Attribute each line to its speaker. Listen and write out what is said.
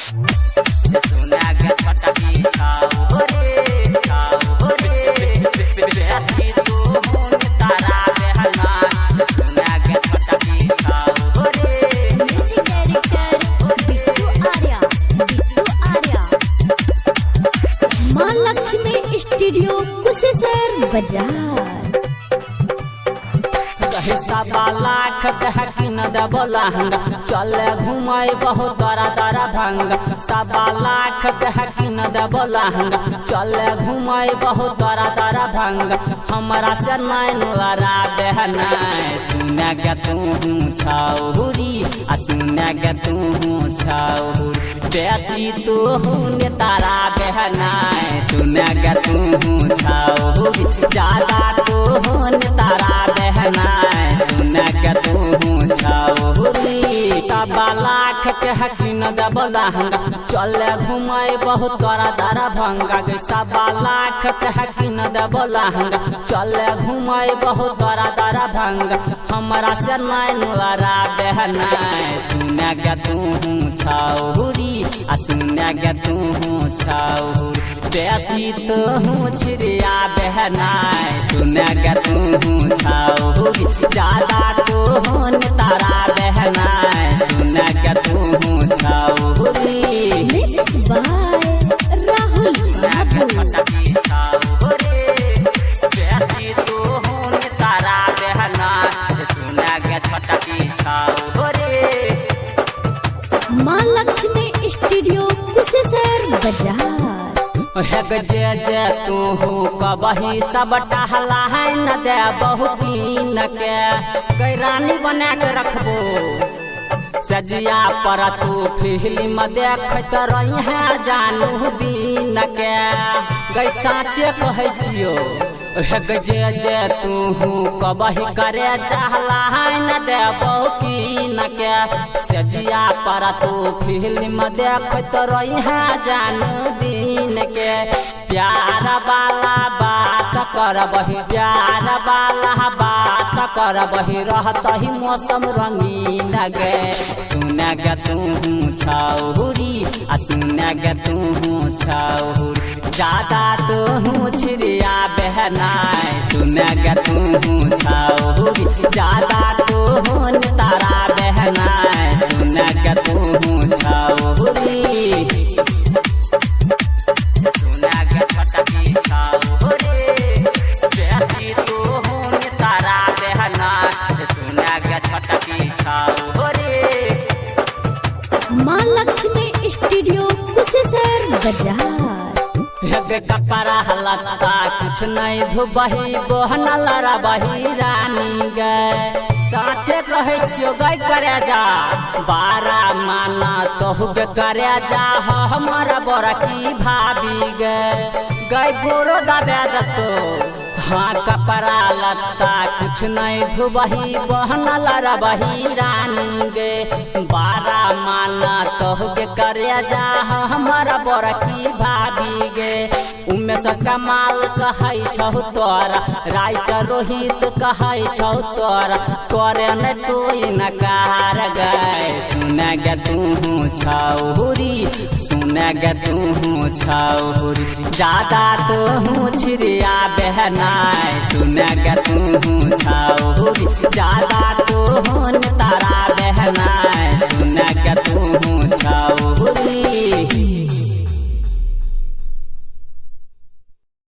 Speaker 1: सुना के छटकी छाऊ रे छाऊ रे बेसी तू हुन तारा बहना सुना के छटकी छाऊ रे।
Speaker 2: म्यूजिक डायरेक्टर बिट्टू आर्या मां लक्ष्मी स्टूडियो कुशेश्वर बाजार।
Speaker 1: सवा लाख कह कि न देबो लहंगा चले घुमाई बहुत दरा दरा भंगा। सवा लाख कह कि न देबो लहंगा चले घुमाई बहुत दरा दरा भंगा। हमरा से नैन लड़ा बहना सुना के तू छाऊरी आ सुना के तू छाऊरी बेसी तू हुन तारा बहना सुना के तू छाऊरी ज्यादा तू हुन तारा बहना सुना के तू छाऊरी। सवा लाख के हकीन देबो लहंगा चले घुमाई बहुत दरा दरा भंगा। गई सवा लाख के हकीन देबो लहंगा चले घुमाई बहुत दरा दरा भंगा। हमरा से नैन लड़ा बहना सुना के तू छाऊरी आ सुना के तू छाऊरी बेसी तू छिरिया बहना सुना के तू छाऊरी ज्यादा तू हुन तारा बहना सुना के तू छाऊरी।
Speaker 2: मिक्स बाय राहुल
Speaker 1: सुना के छटकी छाऊरी बेसी तू हुन तारा बहना सुना के छटकी छाऊरी।
Speaker 2: मां लक्ष्मी स्टूडियो कुशेश्वर बाजार।
Speaker 1: हेग जे जे तू कबही सब टहला है न दे बहुतीन के रानी बना के रखबो सजिया पर तू फिल्म देखत रही है जानू दिन के। गई साँचे कहे छियो हेग जे जे तू कबही करे चाहला है न दे बहुतीन के सजिया पर तू फिल्म देखत रही है जानू दिन के। प्यार वाला बात करबही प्यार वाला बात करबही रहत ही मौसम रंगीन गे सुना गे तू छाऊरी आ सुना गे तू छाऊरी ज्यादा तू छिरिया बहना सुना गे तू छाऊरी ज्यादा तू हुन तारा बहना सुना गे तू छाऊरी। सुना के छटकी छाऊरी बेसी तू हुन तारा बहना सुना के छटकी छाऊरी।
Speaker 2: मां लक्ष्मी स्टूडियो कुशेश्वर बाजार।
Speaker 1: हेग कपड़ा लत्ता कुछ नहीं धुबही बोहन लड़बही रानी गे साँचे कहे छियो गई करे जा बारा माना तोहू के करे जा हमारा बड़ा की भाभी गे गई गोरो दबे दतो। हाँ कपड़ा लत्ता कुछ नहीं धुबही बहन लड़बही रानी गे बारा माना तोहू के करे जा हमारा बड़ा की भाभी गे। उमे से कमाल कहै छौ तोरा राइटर रोहित कहै छौ तोरा करे न तू इनकार गए सुना गे तू छाऊरी सुना गे तू छाऊरी ज्यादा तू छिरिया बहना सुना गे तू छाऊरी ज्यादा तू हुन तारा बहना सुना गे